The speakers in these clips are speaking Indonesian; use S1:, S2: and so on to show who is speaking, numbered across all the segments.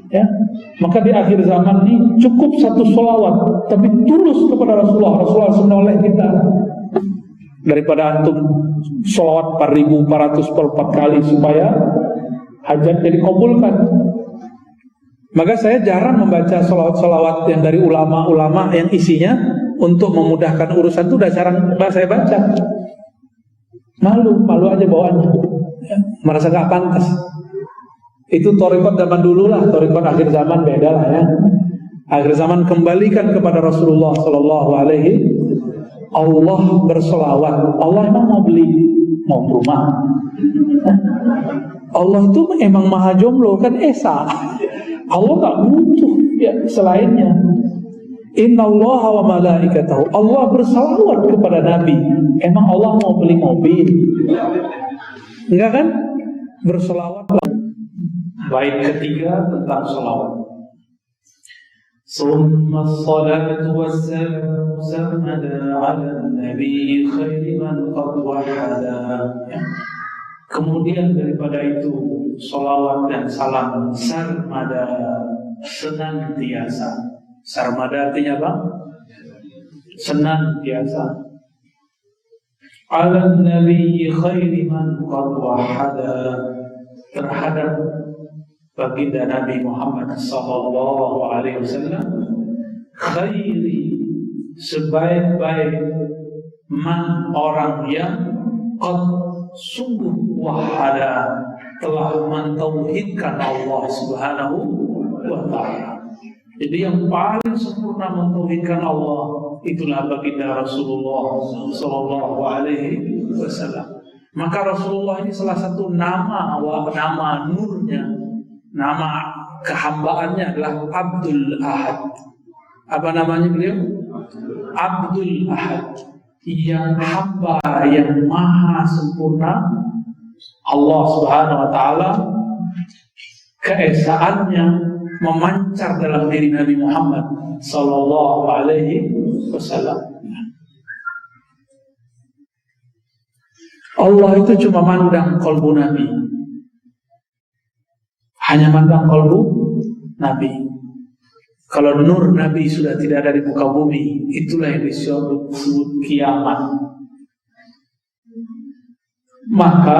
S1: Ya, maka di akhir zaman ini cukup satu sholawat, tapi tulus kepada Rasulullah. Rasulullah menoleh kita. Daripada antum sholawat 4.404 kali supaya hajat jadi dikabulkan. Maka saya jarang membaca sholawat-sholawat yang dari ulama-ulama yang isinya untuk memudahkan urusan itu udah jarang saya baca. Malu aja bawaannya, ya, merasa gak pantas. Itu thariqat zaman dulu lah, thariqat akhir zaman beda lah ya. Akhir zaman kembalikan kepada Rasulullah Sallallahu Alaihi. Allah bersolawat. Allah emang mau beli, mau rumah. Allah itu emang maha jomblo kan esa. Allah gak butuh ya selainnya. Innallaha wa malaikatahu. Allah bersalawat kepada Nabi. Emang Allah mau beli mobil? Enggak kan? Bersalawat. Bait ketiga tentang salawat. Summa salatu wassalamu sarmada ala nabi khairi man qad wahada. Kemudian daripada itu salawat dan salam sarmada, senantiasa. Sarmada artinya apa? Senantiasa. Ala nabi khairi man qad wahada, terhadap baginda Nabi Muhammad sallallahu alaihi wasallam, khairi, sebaik-baik, man, orang yang qad, sungguh, wahada, telah mentauhidkan Allah Subhanahu wa ta'ala. Jadi yang paling sempurna mentauhidkan Allah itulah baginda Rasulullah sallallahu alaihi wasallam. Maka Rasulullah ini salah satu nama nurnya, nama kehambaannya adalah Abdul Ahad. Apa namanya beliau? Abdul Ahad, yang hamba yang maha sempurna Allah Subhanahu wa ta'ala. Keesaannya memancar dalam diri Nabi Muhammad sallallahu alaihi wasallam. Allah itu cuma mandang kalbu Nabi, hanya mandang kalbu Nabi. Kalau nur Nabi sudah tidak ada di muka bumi, itulah yang disebut kiamat. Maka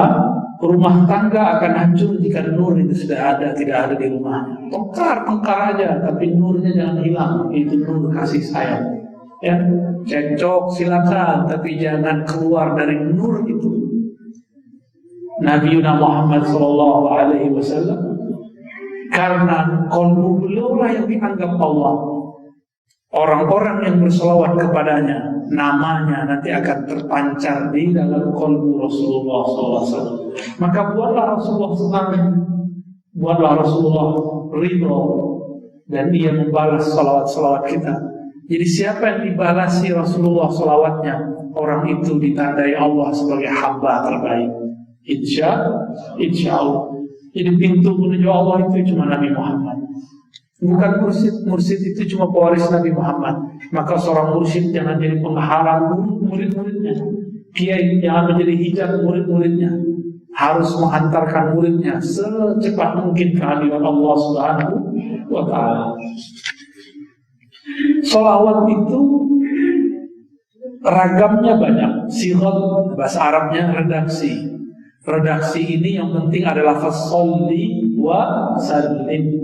S1: rumah tangga akan hancur jika nur itu sudah ada, tidak ada di rumahnya. Tengkar aja, tapi nurnya jangan hilang. Itu nur kasih sayang. Ya, cekcok silakan, tapi jangan keluar dari nur itu. Nabi Muhammad sallallahu alaihi wasallam, karena kalbu beliau lah yang dianggap Allah. Orang-orang yang berselawat kepadanya, namanya nanti akan terpancar di dalam kalbu Rasulullah SAW. Maka buatlah Rasulullah senang, buatlah Rasulullah ridho, dan dia membalas salawat-salawat kita. Jadi siapa yang dibalasi Rasulullah salawatnya, orang itu ditandai Allah sebagai hamba terbaik. Insya Allah. Jadi pintu menuju Allah itu cuma Nabi Muhammad, bukan mursyid. Mursyid itu cuma pewaris Nabi Muhammad. Maka seorang mursyid jangan jadi penghalang murid-muridnya. Kiai jangan menjadi hijab murid-muridnya. Harus menghantarkan muridnya secepat mungkin ke hadirat Allah Subhanahu wa ta'ala. Salawat itu ragamnya banyak. Sighat, bahasa Arabnya redaksi. Redaksi ini yang penting adalah fasolli wa sallim.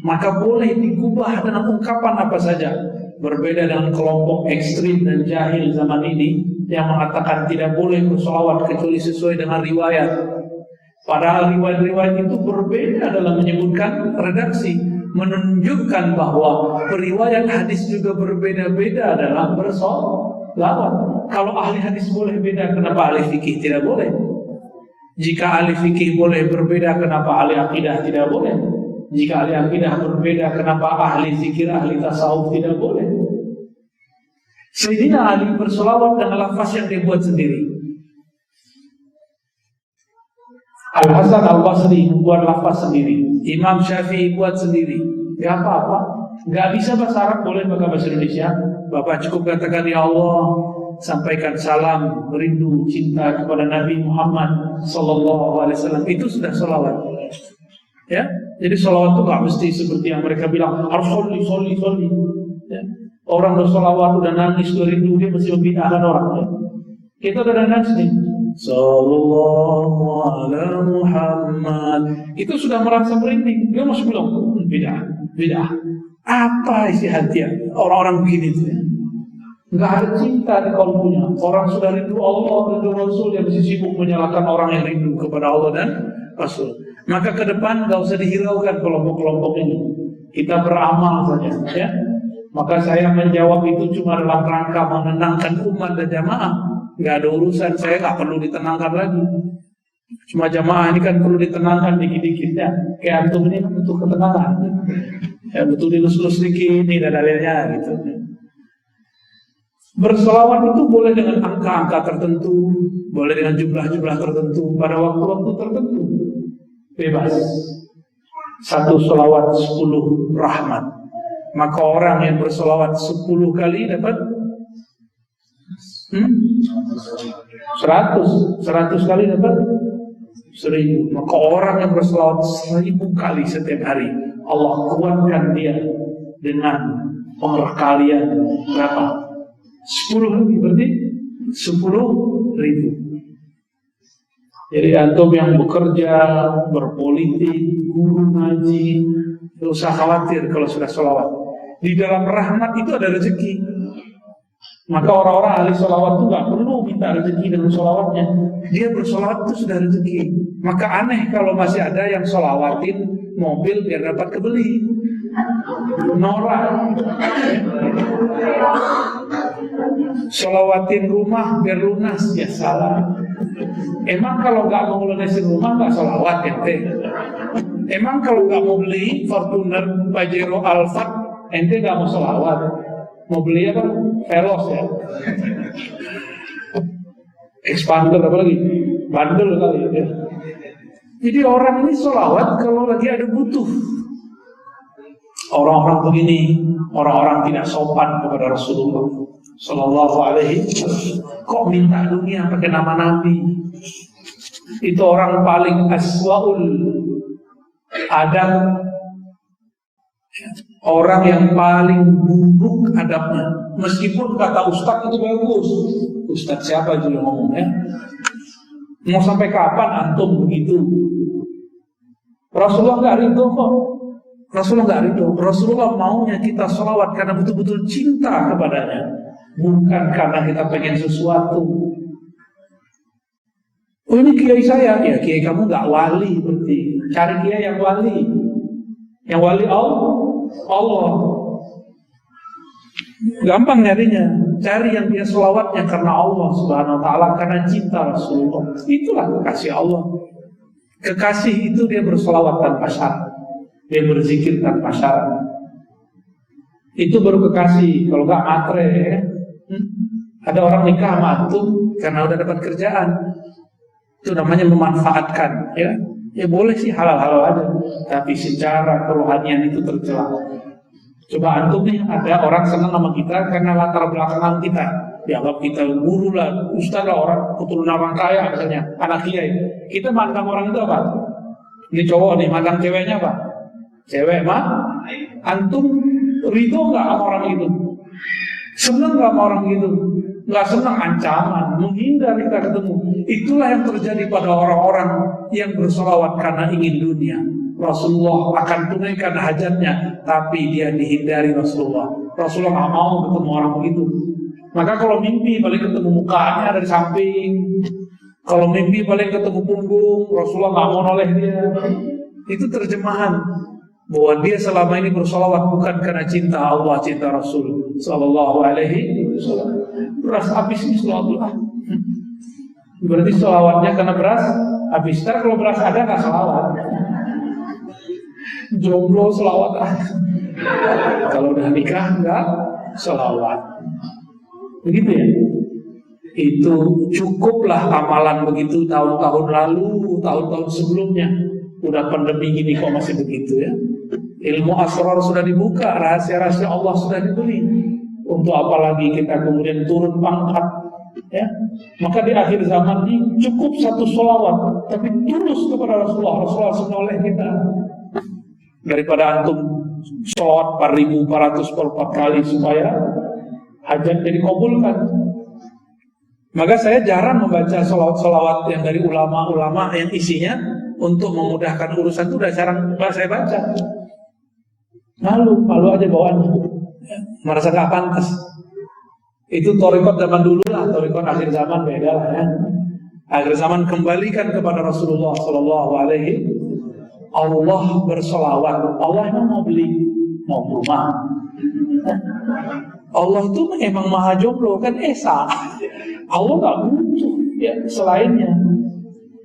S1: Maka boleh digubah dengan ungkapan apa saja. Berbeda dengan kelompok ekstrim dan jahil zaman ini yang mengatakan tidak boleh bersolawat kecuali sesuai dengan riwayat. Padahal riwayat-riwayat itu berbeda dalam menyebutkan redaksi, menunjukkan bahwa periwayat hadis juga berbeda-beda dalam bersolawat. Kalau ahli hadis boleh beda, kenapa ahli fikih tidak boleh? Jika ahli fikih boleh berbeda, kenapa ahli akidah tidak boleh? Jika ahli akidah berbeda, kenapa ahli zikir, ahli tasawuf tidak boleh? Sayyidina Ali bersolawat dengan lafaz yang dia buat sendiri. Al-Hasan Al-Basri membuat lafaz sendiri. Imam Syafi'i buat sendiri. Gak apa-apa. Gak bisa bahasa Arab, boleh pakai bahasa Indonesia. Bapak cukup katakan, ya Allah, sampaikan salam, rindu, cinta kepada Nabi Muhammad sallallahu alaihi wasallam. Itu sudah salawat. Ya, Jadi sholawat itu nggak mesti seperti yang mereka bilang harus sholli. Ya. Orang bersolawat udah nangis rindu, dia mesti membid'ahkan orang. Ya. Kita udah nangis nih. Sallallahu ala Muhammad. Itu sudah merasa merinding. Dia masih bilang bid'ah. Apa isi hati orang-orang begini itu? Ya? Nggak ada cinta di kalbunya. Orang sudah rindu Allah, rindu Rasul, yang masih sibuk menyalahkan orang yang rindu kepada Allah dan Rasul. Maka ke depan nggak usah dihiraukan kelompok-kelompok ini. Kita beramal saja, ya. Maka saya menjawab itu cuma dalam rangka menenangkan umat dan jamaah. Nggak ada urusan, saya nggak perlu ditenangkan lagi. Cuma jamaah ini kan perlu ditenangkan dikit-dikit ya. Kayak antum ini kan butuh ketenangan. Ya butuh dilus-lus sedikit, ini dan dalilnya gitu. Berselawat itu boleh dengan angka-angka tertentu, boleh dengan jumlah-jumlah tertentu, pada waktu-waktu tertentu. Bebas. 1 selawat 10 rahmat. Maka orang yang berselawat 10 kali dapat 100 kali dapat 1000. Maka orang yang berselawat 1000 kali setiap hari, Allah kuatkan dia dengan pengerkalian berapa? 10 lagi berarti 10.000. Jadi antum yang bekerja, berpolitik, guru ngaji, tidak usah khawatir kalau sudah sholawat. Di dalam rahmat itu ada rezeki. Maka orang-orang ahli sholawat itu nggak perlu minta rezeki dengan sholawatnya. Dia bersholawat itu sudah rezeki. Maka aneh kalau masih ada yang sholawatin mobil biar dapat kebeli. Norak. Sholawatin rumah biar lunas, ya salah. Emang kalau nggak mau lunasin rumah nggak sholawat ente? Emang kalau nggak mau beli Fortuner, Pajero, Alphard, ente nggak mau sholawat? Mau beli apa? Veloz ya. Expander apa lagi? Bandel kali ya. Jadi orang ini sholawat kalau lagi ada butuh. Orang-orang begini, orang-orang tidak sopan kepada Rasulullah Sallallahu Alaihi Wasallam. Kok minta dunia pakai nama Nabi? Itu orang paling aswaul adab, orang yang paling buruk adabnya. Meskipun kata Ustadz itu bagus. Ustadz siapa juga ngomongnya? Mau sampai kapan antum begitu? Rasulullah nggak ridho kok. Rasulullah nggak ridho. Rasulullah maunya kita sholawat karena betul-betul cinta kepadanya, bukan karena kita pengen sesuatu. Oh ini kiai saya, ya kiai kamu nggak wali berarti. Cari kiai yang wali Allah. Gampang nyarinya. Cari yang dia sholawatnya karena Allah Subhanahu Wa Taala, karena cinta Rasulullah. Itulah kekasih Allah. Kekasih itu dia bersolawat tanpa syarat, dia berzikir tanpa syarat. Itu baru kekasih. Kalau nggak matre, ya. Ada orang nikah sama antum karena udah dapat kerjaan. Itu namanya memanfaatkan, ya. Ya boleh sih halal-halal aja, tapi secara kerohanian itu tercela. Coba antum nih, ada orang senang sama kita karena latar belakang kita, dianggap kita guru lah, ustaz lah, orang keturunan orang kaya misalnya, anak kiai. Kita mandang orang itu apa? Ini cowok nih, mandang ceweknya apa? Cewek mah, antum ridho nggak sama orang itu? Senang nggak sama orang itu? Nggak senang, ancaman, menghindar kita ketemu. Itulah yang terjadi pada orang-orang yang bersolawat karena ingin dunia. Rasulullah akan tunaikan hajatnya, tapi dia dihindari Rasulullah. Rasulullah nggak mau ketemu orang begitu. Maka kalau mimpi paling ketemu mukanya dari samping. Kalau mimpi paling ketemu punggung, Rasulullah nggak mau noleh dia. Itu terjemahan bahwa dia selama ini bersolawat bukan karena cinta Allah, cinta Rasul Sallallahu Alaihi Wasallam. Beras habis nih selawat. Berarti selawatnya karena beras habis. Ntar kalau beras ada nggak selawat. Jomblo selawat. Kalau udah nikah nggak selawat. Begitu ya. Itu cukuplah amalan begitu tahun-tahun lalu, tahun-tahun sebelumnya. Udah pandemi gini kok masih begitu ya. Ilmu asrar sudah dibuka, rahasia-rahasia Allah sudah dibeli. Untuk apa lagi kita kemudian turun pangkat, ya? Maka di akhir zaman ini cukup 1 sholawat, tapi tulus kepada Rasulullah. Rasulullah senoleh kita. daripada antum sholawat 4.444 kali supaya hajatnya dikabulkan. Maka saya jarang membaca sholawat yang dari ulama-ulama yang isinya untuk memudahkan urusan, itu udah jarang saya baca. Malu aja bawaannya, merasa gak pantas. Itu thariqat zaman dulu lah, thariqat akhir zaman beda lah ya. Akhir zaman kembalikan kepada Rasulullah Sallallahu Alaihi. Allah bersolawat. Allah emang mau rumah. Allah itu emang maha jomblo kan esa. Allah gak butuh ya selainnya.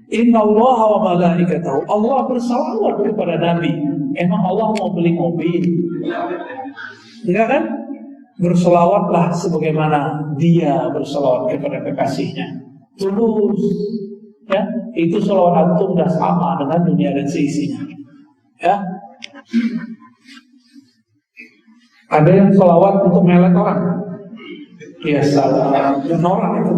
S1: Inna Allah wa malaikatahu. Allah bersolawat kepada Nabi. Emang Allah mau beli mobil? Enggak kan? Bersolawatlah sebagaimana Dia bersolawat kepada kekasihnya. Tulus, ya, itu sholawat antum sudah sama dengan dunia dan seisinya. Ya, ada yang sholawat untuk melek orang, ya salah, norak itu.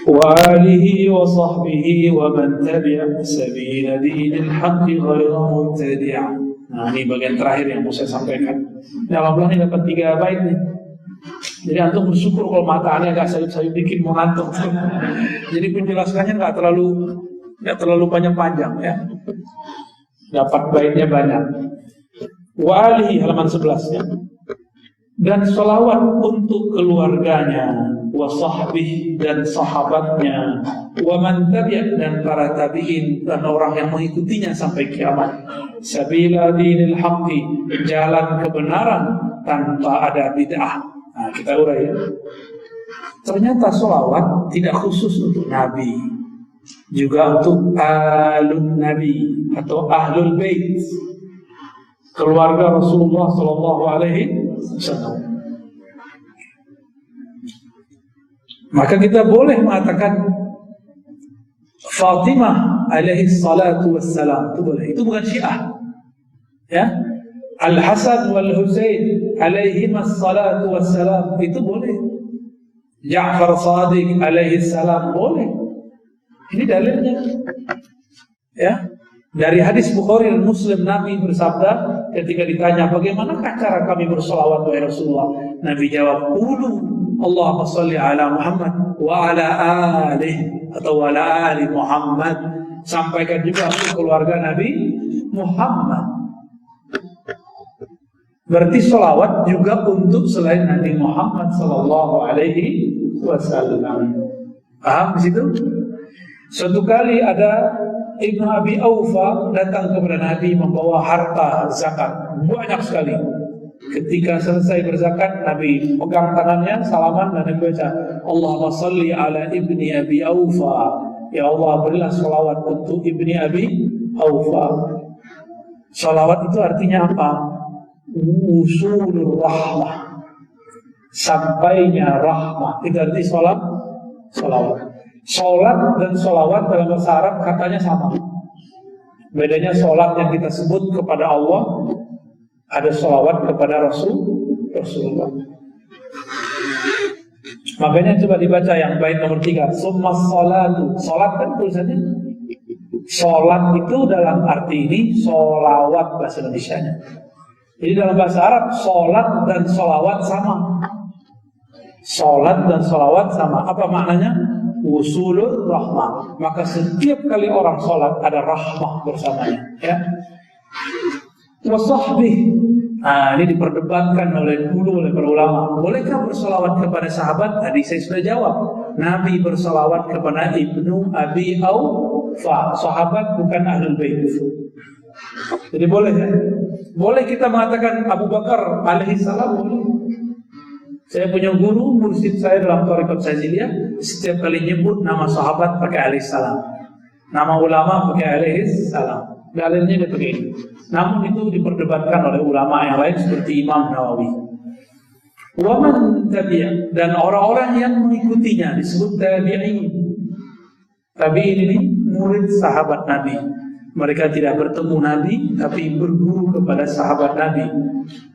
S1: Wa alihi wa sahbihi wa man tabi'a sabila dinil haqqi ghayra mubtadi'a. Nah, ini bagian terakhir yang mau saya sampaikan. Alhamdulillah ini dapat 3 bait nih. Jadi antum bersyukur kalau matanya agak sayup-sayup dikit mau ngantuk. Jadi penjelasannya nggak terlalu panjang-panjang ya. Dapat baitnya banyak. Wa alihi halaman 11 ya. Dan sholawat untuk keluarganya, wa sahbih dan sahabatnya, wa man tabi'a dan para tabi'in dan orang yang mengikutinya sampai kiamat. Sabila dinil haqqi, jalan kebenaran tanpa ada bid'ah. Nah, kita urai ya. Ternyata sholawat tidak khusus untuk Nabi, juga untuk alun Nabi atau ahlul bait, keluarga Rasulullah Sallallahu Alaihi Wasallam. Maka kita boleh mengatakan Fatimah alaihi salatu wassalam, itu boleh. Itu bukan Syiah. Ya. Al-Hasan wal Husain alaihi salatu wassalam, itu boleh. Ja'far Shadiq alaihi salam, boleh. Ini dalilnya. Ya. Dari hadis Bukhari dan Muslim, Nabi bersabda ketika ditanya, bagaimanakah cara kami bersolawat wahai Rasulullah? Nabi jawab, qulu Allahumma salli ala Muhammad wa ala alihi atau wa ala ali Muhammad. Sampaikan juga untuk keluarga Nabi Muhammad. Berarti sholawat juga untuk selain Nabi Muhammad Sallallahu Alaihi Wasallam. Paham di situ? Suatu kali ada Ibnu Abi Aufa datang kepada Nabi membawa harta zakat banyak sekali. Ketika selesai berzakat, Nabi pegang tangannya, salaman, dan Nabi baca, Allahumma salli ala ibni Abi Aufa. Ya Allah, berilah sholawat untuk ibni Abi Aufa. Sholawat itu artinya apa? Usulur rahmah, sampainya rahmah. Itu arti sholawat. Sholat dan sholawat dalam bahasa Arab katanya sama. Bedanya sholat yang kita sebut kepada Allah, ada sholawat kepada Rasulullah. Makanya coba dibaca yang bait nomor 3. Summa sholatu. Sholat kan tulisannya. Sholat itu dalam arti ini sholawat bahasa Indonesianya. Jadi dalam bahasa Arab sholat dan sholawat sama. Sholat dan sholawat sama. Apa maknanya? Usulur rahmah. Maka setiap kali orang sholat ada rahmah bersamanya. Ya. Wasahbih. Nah, ini diperdebatkan oleh para ulama. Bolehkah bersolawat kepada sahabat? Tadi saya sudah jawab. Nabi bersolawat kepada Ibnu Abi Aufa. Sahabat bukan ahlul bait. Jadi boleh ya? Boleh kita mengatakan Abu Bakar alaihi salam, boleh. Saya punya guru, mursyid saya dalam thariqat Syadziliyah, setiap kali nyebut nama sahabat pakai alaihi salam, nama ulama pakai alaihi salam. Dalilnya dia begini. Namun itu diperdebatkan oleh ulama yang lain seperti Imam Nawawi. Wa man tabi'a, dan orang-orang yang mengikutinya disebut tabi'in. Tabi'in ini murid sahabat Nabi. Mereka tidak bertemu Nabi, tapi berguru kepada sahabat Nabi.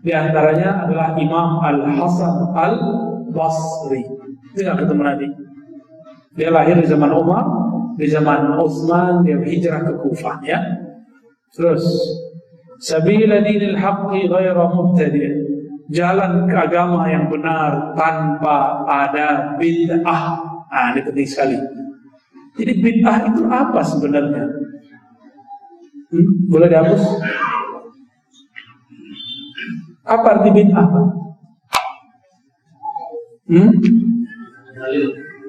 S1: Di antaranya adalah Imam Al-Hasan Al-Basri. Tidak ketemu Nabi. Dia lahir di zaman Umar, Di zaman Utsman dia hijrah ke Kufah ya. Terus sabila dinil haqqi ghaira mubtadi', jalan ke agama yang benar tanpa ada bid'ah. Ini penting sekali. Jadi bid'ah itu apa sebenarnya? Boleh dihapus? Apa arti bid'ah?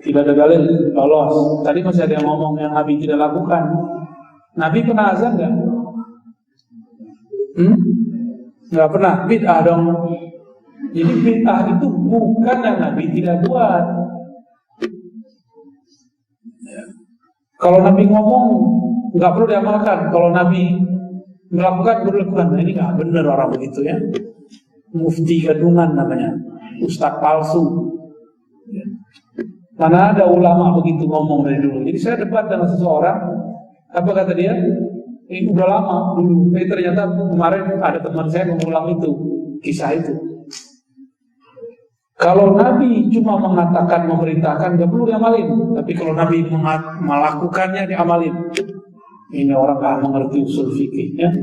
S1: Tidak ada dalil, lolos. Tadi masih ada yang ngomong yang Nabi tidak lakukan. Nabi pernah azan nggak? Nggak pernah. Bid'ah dong. Jadi bid'ah itu bukan yang Nabi tidak buat. Kalau Nabi ngomong nggak perlu diamalkan. Kalau Nabi melakukan perlu dilakukan. Nah, ini nggak benar orang begitu ya. Mufti gadungan namanya, ustadz palsu. Karena ada ulama begitu ngomong dari dulu. Jadi saya debat dengan seseorang, apa kata dia? Ini udah lama dulu. Ternyata kemarin ada teman saya mengulang itu, kisah itu. Kalau Nabi cuma mengatakan, memerintahkan, nggak perlu diamalin. Tapi kalau Nabi melakukannya, diamalin. Ini orang nggak mengerti usul fikih ya.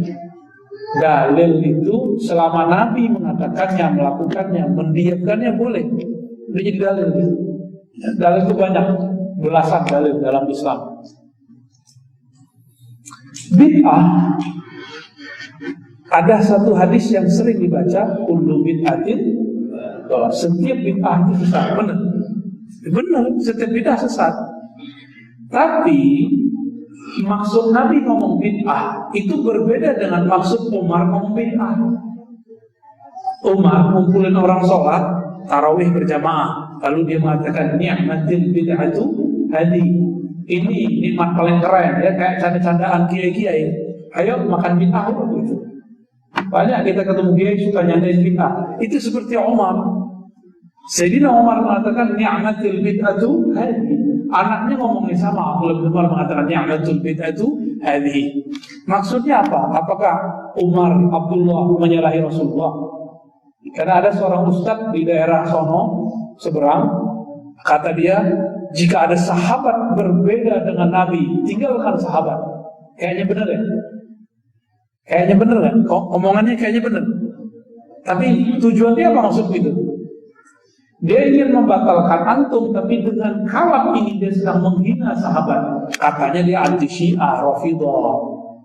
S1: Dalil itu selama Nabi mengatakannya, melakukannya, mendiamkannya boleh. Udah jadi dalil. Dalil itu banyak, belasan dalil dalam Islam. Bid'ah, ada satu hadis yang sering dibaca, kullu bid'atin, setiap bid'ah itu sesat. Benar, setiap bid'ah sesat. Tapi maksud Nabi ngomong bid'ah itu berbeda dengan maksud Umar ngomong bid'ah. Umar ngumpulin orang sholat tarawih berjamaah, lalu dia mengatakan ni'matil bid'atu hadi. Ini nikmat paling keren ya, kayak canda-candaan kiai-kiai. Ayo makan bid'ah gitu. Banyak kita ketemu kiai suka nyandain bid'ah. Itu seperti Umar. Sayyidina Umar mengatakan ni'matil bid'atu hadi. Anaknya ngomongnya sama, Abdullah bin Umar mengatakan ni'matul bid'atu hadi. Maksudnya apa? Apakah Umar, Abdullah menyalahi Rasulullah? Karena ada seorang ustadz di daerah sono seberang, kata dia, jika ada sahabat berbeda dengan Nabi, tinggalkan sahabat. Kayaknya benar ya? Kayaknya benar kan? Omongannya kayaknya benar. Tapi tujuan dia apa maksud itu? Dia ingin membatalkan antum, tapi dengan kalam ini dia sedang menghina sahabat. Katanya dia anti Syiah, Rafidhah.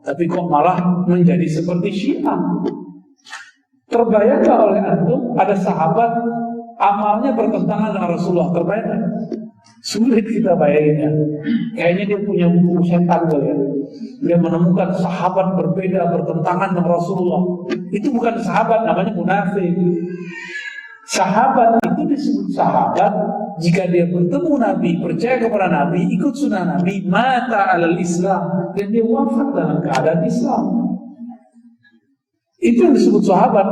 S1: Tapi kok malah menjadi seperti Syiah? Terbayang gak oleh antum ada sahabat amalnya bertentangan dengan Rasulullah? Terbayang? Sulit kita bayanginnya. Kayaknya dia punya buku setan ya. Dia menemukan sahabat berbeda bertentangan dengan Rasulullah. Itu bukan sahabat, namanya munafik. Sahabat itu disebut sahabat jika dia bertemu Nabi, percaya kepada Nabi, ikut sunnah Nabi, mata alal Islam, dan dia wafat dalam keadaan Islam. Itu yang disebut sahabat.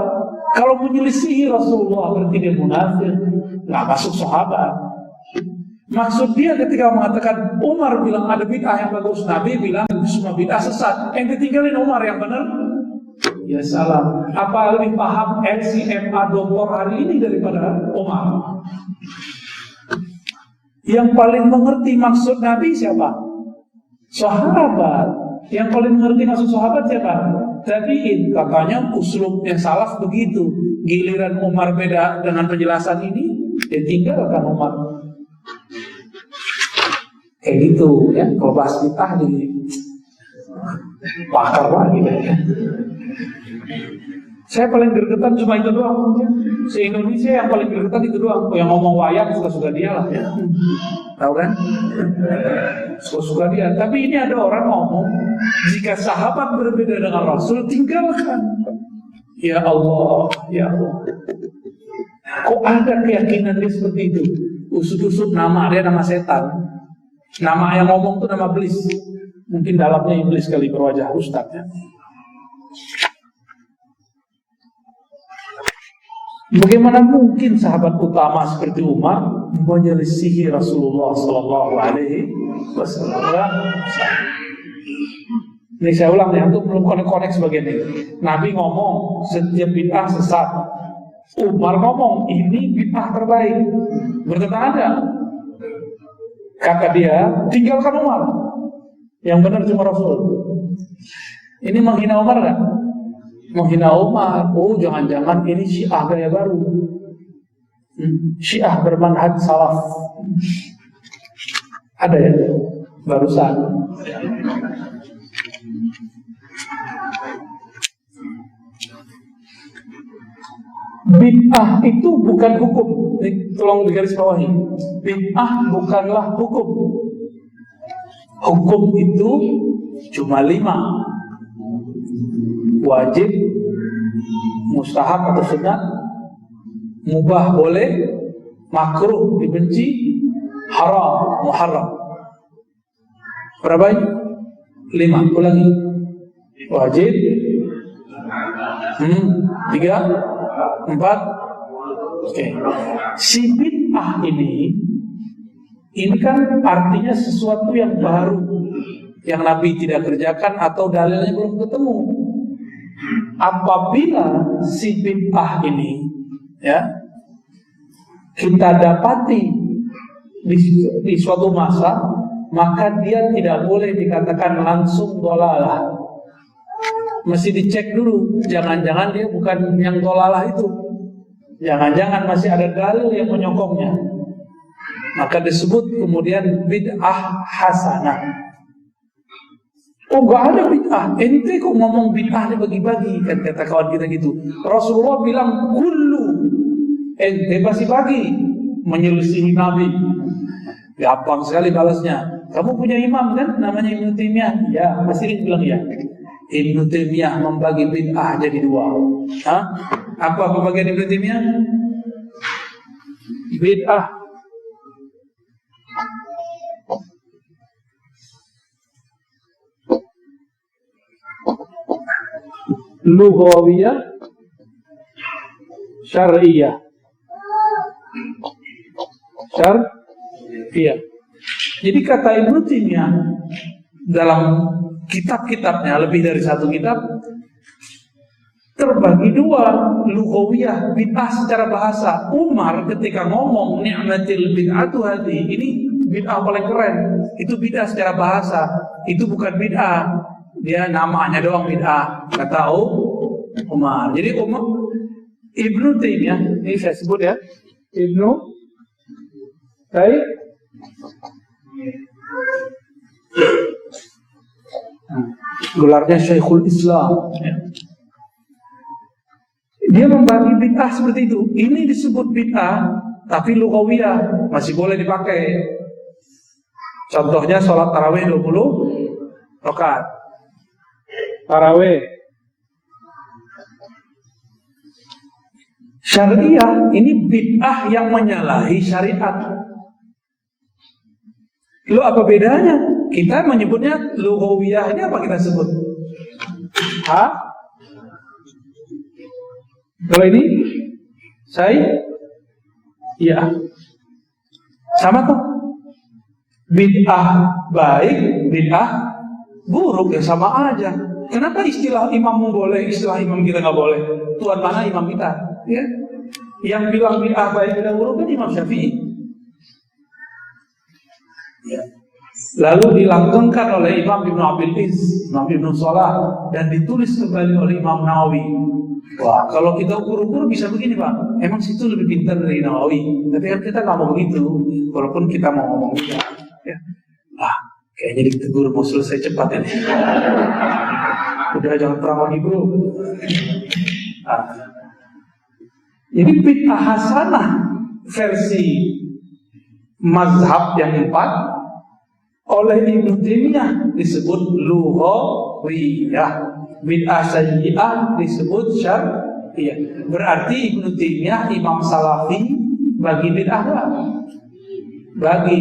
S1: Kalau menyelisihi Rasulullah berarti dia munafik, nggak masuk sahabat. Maksud dia ketika mengatakan Umar bilang ada bid'ah yang bagus, Nabi bilang semua bid'ah sesat, yang ditinggalin Umar yang benar. Ya salam. Apa lebih paham LCMA doktor hari ini daripada Umar? Yang paling mengerti maksud Nabi siapa? Sahabat. Yang paling mengerti maksud sahabat siapa? Tabi'in. Katanya uslubnya salaf begitu. Giliran Umar beda dengan penjelasan ini, dia tinggalkan Umar. Kayak gitu ya. Kalau bahas bid'ah jadi pakar lagi ya. Saya paling gregetan cuma itu doang ya. Se-Indonesia yang paling gregetan itu doang. Yang ngomong wayang suka-suka dia lah ya. Tahu kan? Suka-suka dia. Tapi ini ada orang ngomong, jika sahabat berbeda dengan Rasul, tinggalkan. Ya Allah, ya Allah. Kok ada keyakinan dia seperti itu? Usut-usut nama dia nama setan. Nama yang ngomong itu nama iblis. Mungkin dalamnya iblis kali berwajah ustaz ya. Bagaimana mungkin sahabat utama seperti Umar menyelisihi Rasulullah Sallallahu Alaihi Wasallam? Ini saya ulang ya, untuk belum konek-konek sebagian ini. Nabi ngomong setiap bid'ah sesat. Umar ngomong ini bid'ah terbaik. Bertentangan ada? Kata dia, tinggalkan Umar. Yang benar cuma Rasul. Ini menghina Umar nggak? Menghina Umar. Oh, jangan-jangan ini Syiah gaya baru. Syiah bermanhaj salaf. Ada ya? Barusan. Bid'ah itu bukan hukum. Tolong digaris bawahi. Bid'ah bukanlah hukum. Hukum itu cuma 5. Wajib, mustahab atau sunat, mubah boleh, makruh dibenci, haram muharram. Berapa? 5. Ulangi. Wajib, 3, 4. Oke. Si bid'ah ini kan artinya sesuatu yang baru, yang Nabi tidak kerjakan atau dalilnya belum ketemu. Apabila si bid'ah ini ya kita dapati di suatu masa, maka dia tidak boleh dikatakan langsung dolalah. Mesti dicek dulu, jangan-jangan dia bukan yang dolalah itu, jangan-jangan masih ada dalil yang menyokongnya, maka disebut kemudian bid'ah hasanah. Oh, gak ada bid'ah, ente kok ngomong bid'ah dibagi-bagi, kan kata kawan kita gitu. Rasulullah bilang kullu, ente pasti bagi, menyelisihi Nabi. Gampang sekali balasnya. Kamu punya imam kan, namanya Ibnu Taimiyah? Ya, pasti dia bilang ya. Ibnu Taimiyah membagi bid'ah jadi 2. Hah? Apa pembagian Ibnu Taimiyah? Bid'ah lughawiyah, syar'iyah. Syar'iyah. Jadi kata Ibnu Taimiyah dalam kitab-kitabnya, lebih dari 1 kitab, terbagi 2. Lughawiyah, bid'ah secara bahasa. Umar ketika ngomong ni'matil bid'atu hadi, ini bid'ah paling keren. Itu bid'ah secara bahasa. Itu bukan bid'ah, dia namanya doang bid'ah, kata Umar. Jadi Ibnu Taimiyah, ini saya sebut ya, Ibnu Taimiyah, gelarnya Syekhul Islam. Dia membagi bid'ah seperti itu. Ini disebut bid'ah, tapi lughawiyah, masih boleh dipakai. Contohnya sholat tarawih 20 rakaat. Tarawih. Syariah ini bid'ah yang menyalahi syariat. Lo apa bedanya? Kita menyebutnya lughawiyah, ini apa kita sebut? Kalau ini iya. Sama tuh. Bid'ah baik, bid'ah buruk, ya sama aja. Kenapa istilah imam boleh, istilah imam kita nggak boleh? Tuan mana imam kita? Ya? Yang bilang bid'ah baik dan buruk kan Imam Syafi'i. Ya. Lalu dilanggengkan oleh Imam Ibnu Abil Iz, Imam Ibnu Salah, dan ditulis kembali oleh Imam Nawawi. Wah, kalau kita ukur-ukur bisa begini Pak, emang situ lebih pintar dari Nawawi. Tapi kan kita nggak mau begitu, walaupun kita mau ngomong gitu. Ya. Kayaknya ditegur mau selesai cepat ini. Udah jangan perang lagi bro. Jadi bid'ah hasanah versi mazhab yang 4 oleh Ibnu Taimiyah disebut lughawiyah. Bid'ah sayyi'ah disebut syar'iyah. Berarti Ibnu Taimiyah imam salafi bagi bid'ah enggak? Bagi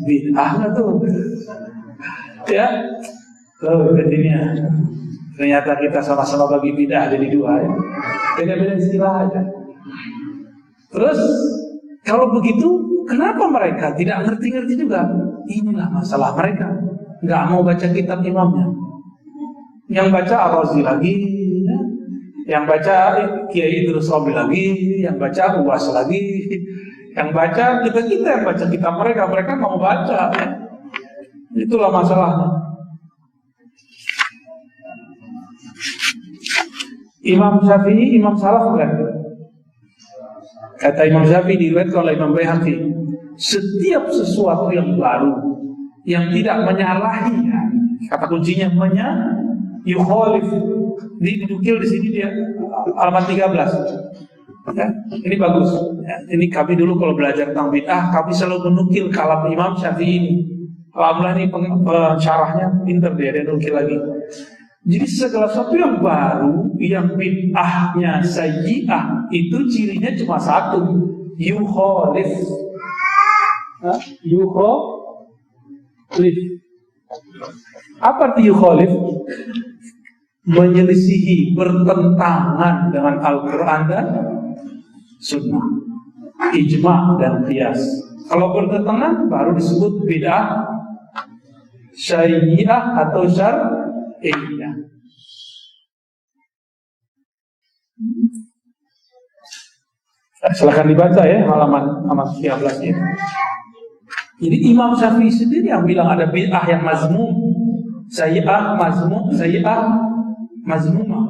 S1: bid'ah enggak tuh? Ya. Tuh intinya. Ternyata kita sama-sama bagi bid'ah jadi 2 ya. Beda-beda istilah aja. Terus kalau begitu, kenapa mereka tidak ngerti-ngerti juga? Inilah masalah mereka. Nggak mau baca kitab imamnya. Yang baca Ar-Razi lagi, ya. Yang baca Kiai Idrus Rabi lagi, yang baca Uwas lagi, yang baca kita yang baca kitab mereka nggak mau baca. Ya. Itulah masalahnya. Imam Syafi'i imam salaf bukan? Kata Imam Syafi'i diriwayatkan oleh Imam Baihaqi, setiap sesuatu yang baru yang tidak menyalahi, kata kuncinya yukhalif. Didukil di sini dia halaman 13. Ya, ini bagus. Ya, ini kami dulu kalau belajar tentang bid'ah, kami selalu menukil kalam Imam Syafi'i ini. Alhamdulillah ini pensyarahnya pinter dia nukil lagi. Jadi segala sesuatu yang baru, yang bid'ahnya sayyi'ah, itu cirinya cuma satu, yukhalif. Yukhalif. Apa arti yukhalif? Menyelisihi, bertentangan dengan Al-Quran dan Sunnah, ijma' dan qiyas. Kalau bertentangan baru disebut bid'ah syariah atau syar'iyah. Silahkan dibaca ya halaman 13 ini. Jadi Imam Syafi'i sendiri yang bilang ada bid'ah yang mazmum, sayyi'ah mazmum, sayyi'ah mazmumah,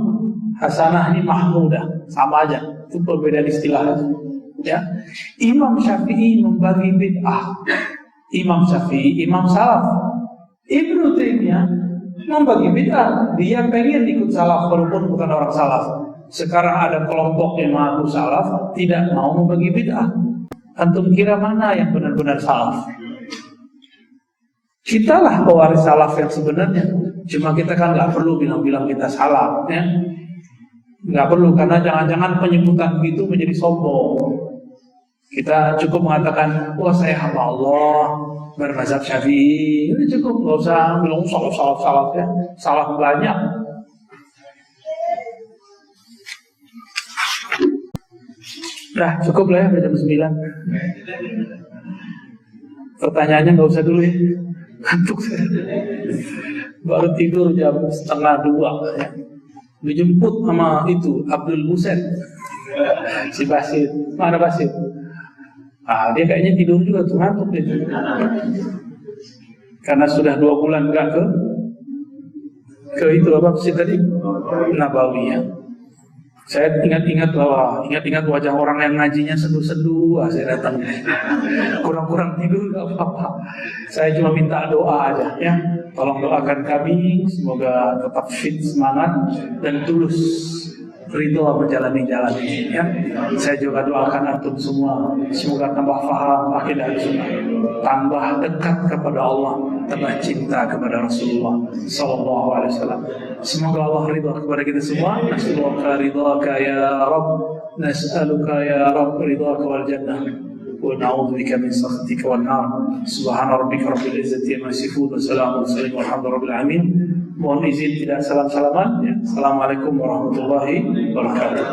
S1: hasanah ini mahmudah, sama aja, itu perbedaan istilah aja. Ya, Imam Syafi'i membagi bid'ah. Imam Syafi'i, Imam Salaf. Ibnu Taimiyah membagi bid'ah. Dia pengen ikut salaf walaupun bukan orang salaf. Sekarang ada kelompok yang mengaku salaf tidak mau membagi bid'ah. Antum kira mana yang benar-benar salaf? Kitalah pewaris salaf yang sebenarnya. Cuma kita kan nggak perlu bilang-bilang kita salaf, ya. Nggak perlu, karena jangan-jangan penyebutan begitu menjadi sombong. Kita cukup mengatakan, wah saya hamba Allah, bermazhab Syafi'i. Ini cukup, nggak usah bilang salaf ya. Salaf banyak. Nah, cukup lah ya, jam 9. Pertanyaannya nggak usah dulu ya. Ngantuk saya. Baru tidur jam 1:30 ya. Dijemput sama itu Abdul Buset, si Basit. Mana Basit? Dia kayaknya tidur juga tuh, ngantuk dia. Karena sudah 2 bulan nggak ke itu apa sih tadi? Nabawi ya. Saya ingat-ingat wajah orang yang ngajinya seduh-seduh, saya datang. Kurang-kurang tidur nggak apa-apa. Saya cuma minta doa aja ya. Tolong doakan kami, semoga tetap fit, semangat, dan tulus ridho menjalani jalan ini ya. Saya juga doakan antum semua, semoga tambah faham akidah sunnah, tambah dekat kepada Allah, tambah cinta kepada Rasulullah sallallahu alaihi wasallam. Semoga Allah ridho kepada kita semua. Nas'aluka ridhaka ya Rabb, nas'aluka ya Rabb ridhaka wal jannah. ونعوذ بك من سخطك والنار. سبحان ربك رب العزة عما يصفون وسلام على المرسلين والحمد لله رب العالمين. Mohon izin tidak salam-salaman ya. Assalamualaikum warahmatullahi wabarakatuh.